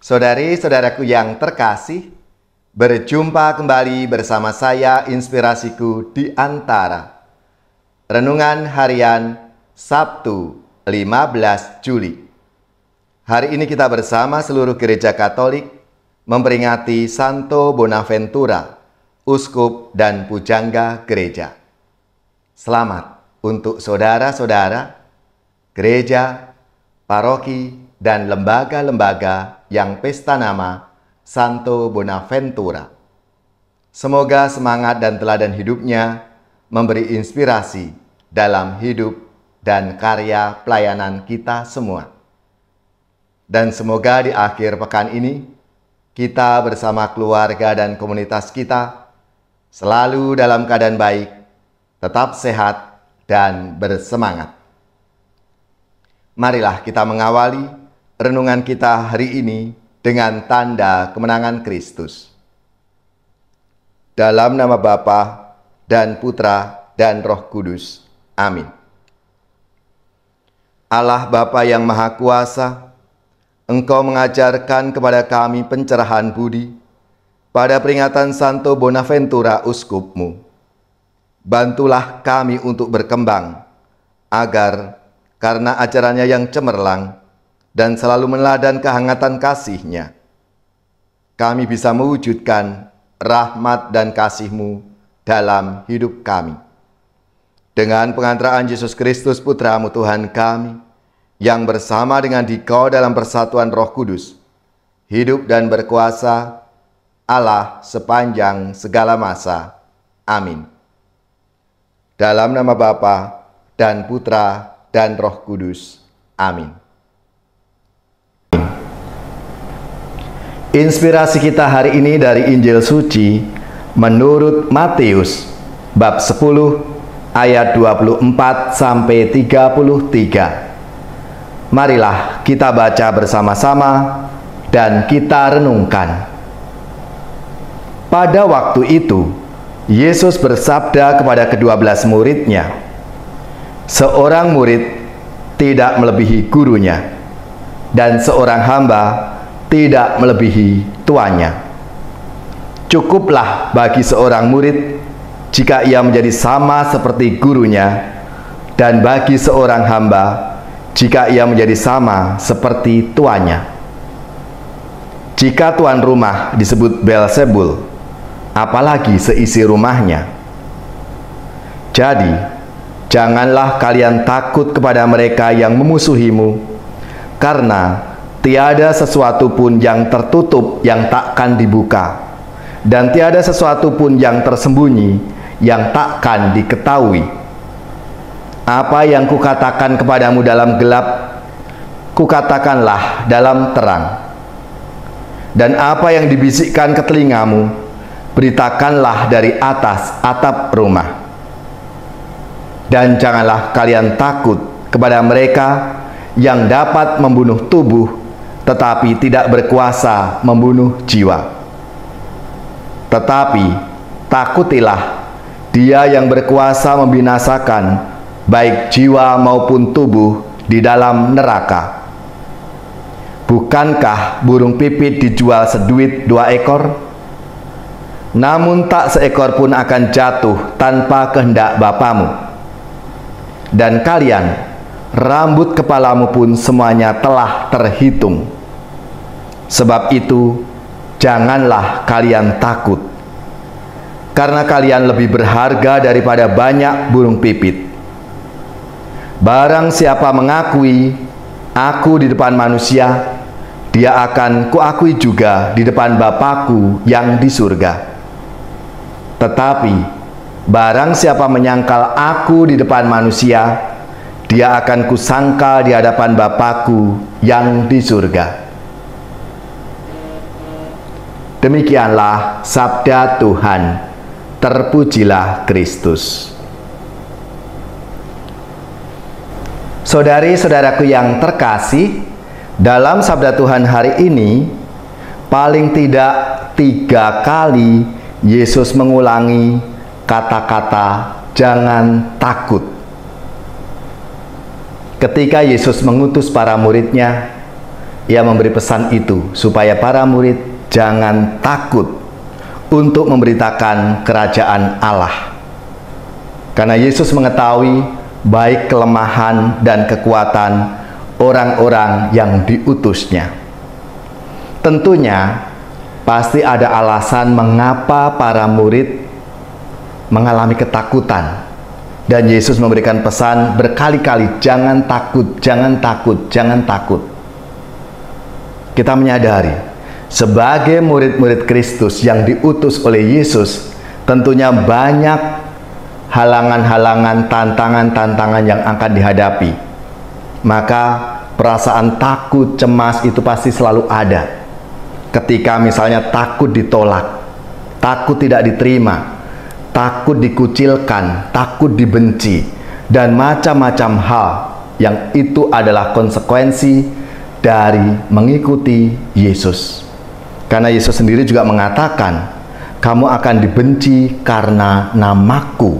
Saudari-saudaraku yang terkasih, berjumpa kembali bersama saya Inspirasiku di Antara. Renungan Harian Sabtu 15 Juli. Hari ini kita bersama seluruh gereja Katolik memperingati Santo Bonaventura, Uskup dan Pujangga Gereja. Selamat untuk saudara-saudara, gereja, paroki, dan lembaga-lembaga yang pesta nama Santo Bonaventura. Semoga semangat dan teladan hidupnya memberi inspirasi dalam hidup dan karya pelayanan kita semua. Dan semoga di akhir pekan ini, kita bersama keluarga dan komunitas kita selalu dalam keadaan baik, tetap sehat, dan bersemangat. Marilah kita mengawali renungan kita hari ini dengan tanda kemenangan Kristus. Dalam nama Bapa dan Putra dan Roh Kudus. Amin. Allah Bapa yang Maha Kuasa, Engkau mengajarkan kepada kami pencerahan budi pada peringatan Santo Bonaventura Uskup-Mu. Bantulah kami untuk berkembang, agar karena ajarannya yang cemerlang dan selalu meneladani kehangatan kasih-Nya, kami bisa mewujudkan rahmat dan kasih-Mu dalam hidup kami. Dengan pengantaraan Yesus Kristus Putra-Mu Tuhan kami, yang bersama dengan Dikau dalam persatuan Roh Kudus, hidup dan berkuasa Allah sepanjang segala masa. Amin. Dalam nama Bapa dan Putra dan Roh Kudus. Amin. Inspirasi kita hari ini dari Injil Suci menurut Matius bab 10 ayat 24 sampai 33. Marilah kita baca bersama-sama dan kita renungkan. Pada waktu itu, Yesus bersabda kepada ke-12 murid-Nya, "Seorang murid tidak melebihi gurunya, dan seorang hamba tidak melebihi tuannya. Cukuplah bagi seorang murid jika ia menjadi sama seperti gurunya, dan bagi seorang hamba jika ia menjadi sama seperti tuannya. Jika tuan rumah disebut Beelzebul, apalagi seisi rumahnya. Jadi, janganlah kalian takut kepada mereka yang memusuhimu, karena tiada sesuatu pun yang tertutup yang takkan dibuka, dan tiada sesuatu pun yang tersembunyi yang takkan diketahui. Apa yang kukatakan kepadamu dalam gelap, kukatakanlah dalam terang. Dan apa yang dibisikkan ke telingamu, beritakanlah dari atas atap rumah. Dan janganlah kalian takut kepada mereka yang dapat membunuh tubuh, tetapi tidak berkuasa membunuh jiwa. Tetapi takutilah Dia yang berkuasa membinasakan baik jiwa maupun tubuh di dalam neraka. Bukankah burung pipit dijual seduit 2 ekor? Namun tak seekor pun akan jatuh tanpa kehendak Bapamu. Dan kalian, rambut kepalamu pun semuanya telah terhitung. Sebab itu, janganlah kalian takut, karena kalian lebih berharga daripada banyak burung pipit. Barang siapa mengakui Aku di depan manusia, dia akan kuakui juga di depan Bapa-Ku yang di surga. Tetapi, barang siapa menyangkal Aku di depan manusia, dia akan kusangkal di hadapan Bapa-Ku yang di surga." Demikianlah sabda Tuhan. Terpujilah Kristus. Saudari-saudaraku yang terkasih, dalam sabda Tuhan hari ini, paling tidak 3 kali Yesus mengulangi kata-kata "jangan takut". Ketika Yesus mengutus para murid-Nya, Ia memberi pesan itu supaya para murid jangan takut untuk memberitakan kerajaan Allah. Karena Yesus mengetahui baik kelemahan dan kekuatan orang-orang yang diutusnya. Tentunya pasti ada alasan mengapa para murid mengalami ketakutan. Dan Yesus memberikan pesan berkali-kali, jangan takut, jangan takut, jangan takut. Kita menyadari, sebagai murid-murid Kristus yang diutus oleh Yesus, tentunya banyak halangan-halangan, tantangan-tantangan yang akan dihadapi. Maka perasaan takut, cemas itu pasti selalu ada. Ketika misalnya takut ditolak, takut tidak diterima, takut dikucilkan, takut dibenci, dan macam-macam hal yang itu adalah konsekuensi dari mengikuti Yesus. Karena Yesus sendiri juga mengatakan, kamu akan dibenci karena namaku.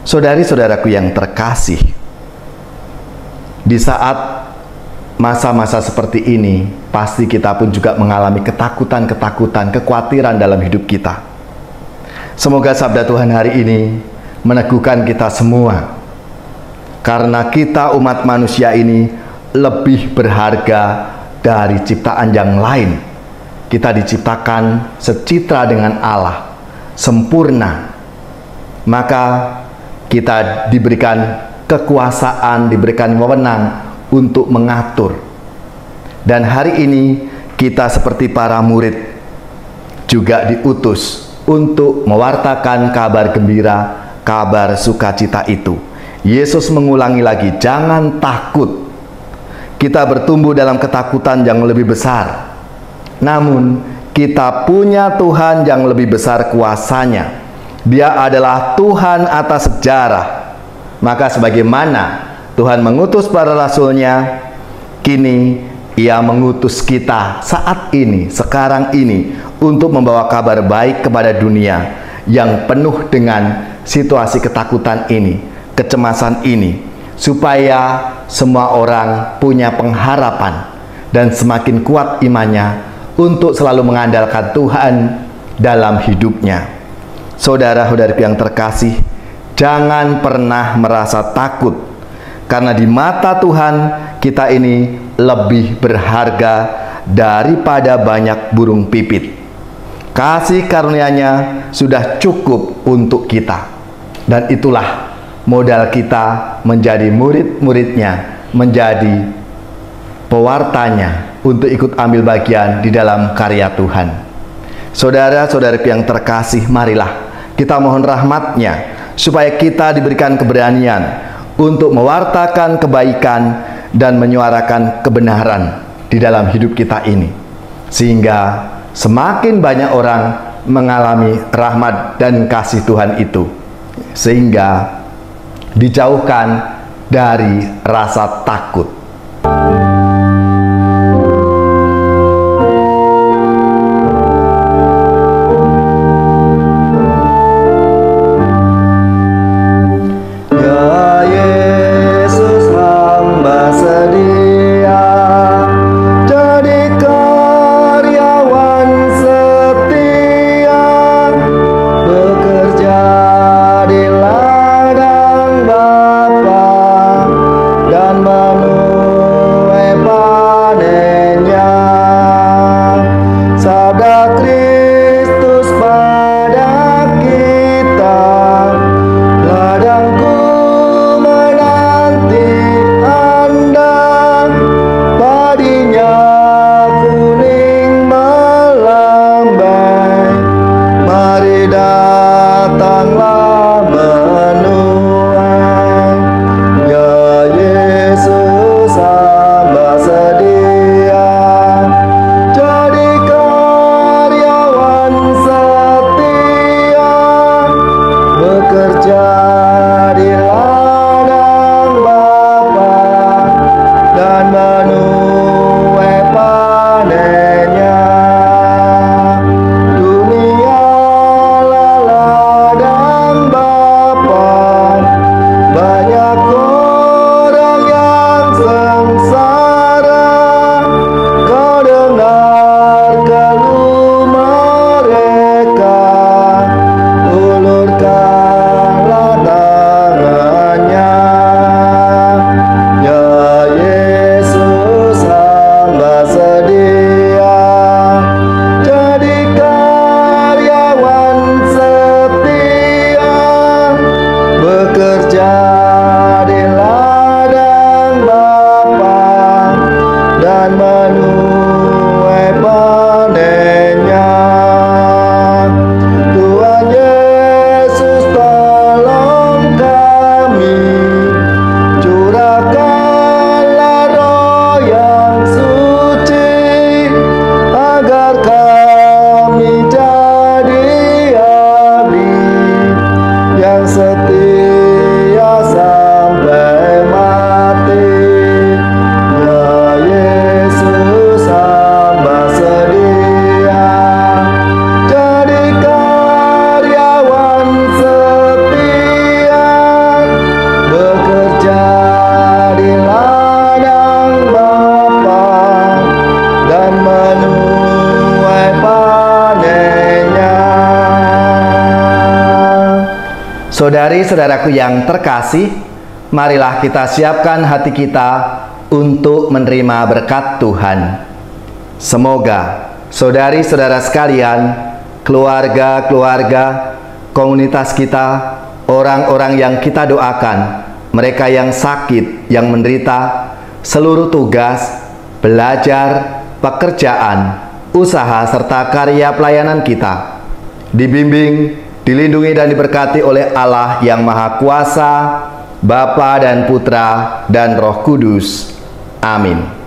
Saudari-saudaraku yang terkasih, di saat masa-masa seperti ini, pasti kita pun juga mengalami ketakutan-ketakutan, kekhawatiran dalam hidup kita. Semoga sabda Tuhan hari ini meneguhkan kita semua, karena kita umat manusia ini lebih berharga dari ciptaan yang lain. Kita diciptakan secitra dengan Allah, sempurna. Maka kita diberikan kekuasaan, diberikan wewenang untuk mengatur. Dan hari ini kita seperti para murid juga diutus untuk mewartakan kabar gembira, kabar sukacita itu. Yesus mengulangi lagi, jangan takut. Kita bertumbuh dalam ketakutan yang lebih besar. Namun, kita punya Tuhan yang lebih besar kuasanya. Dia adalah Tuhan atas sejarah. Maka sebagaimana Tuhan mengutus para rasulnya, kini Ia mengutus kita saat ini, sekarang ini, untuk membawa kabar baik kepada dunia yang penuh dengan situasi ketakutan ini, kecemasan ini, supaya semua orang punya pengharapan dan semakin kuat imannya untuk selalu mengandalkan Tuhan dalam hidupnya. Saudara-saudariku yang terkasih, jangan pernah merasa takut, karena di mata Tuhan kita ini lebih berharga daripada banyak burung pipit. Kasih karunia-Nya sudah cukup untuk kita, dan itulah modal kita menjadi murid-muridnya, menjadi pewartanya untuk ikut ambil bagian di dalam karya Tuhan. Saudara-saudariku yang terkasih, marilah kita mohon rahmat-Nya supaya kita diberikan keberanian untuk mewartakan kebaikan dan menyuarakan kebenaran di dalam hidup kita ini, sehingga semakin banyak orang mengalami rahmat dan kasih Tuhan itu, sehingga dijauhkan dari rasa takut. dan manusia menuai panennya. Tuhan Yesus tolong kami, curahkanlah Roh yang suci, agar kami jadi abdi yang setia sampai mati. Ya Yesus, hamba sedia jadi karyawan setia, bekerja di ladang Bapa dan menuai panennya. Saudari-saudaraku yang terkasih, marilah kita siapkan hati kita untuk menerima berkat Tuhan. Semoga saudari-saudara sekalian, keluarga-keluarga, komunitas kita, orang-orang yang kita doakan, mereka yang sakit, yang menderita, seluruh tugas, belajar, pekerjaan, usaha, serta karya pelayanan kita dibimbing, dilindungi dan diberkati oleh Allah yang Maha Kuasa, Bapa dan Putra dan Roh Kudus. Amin.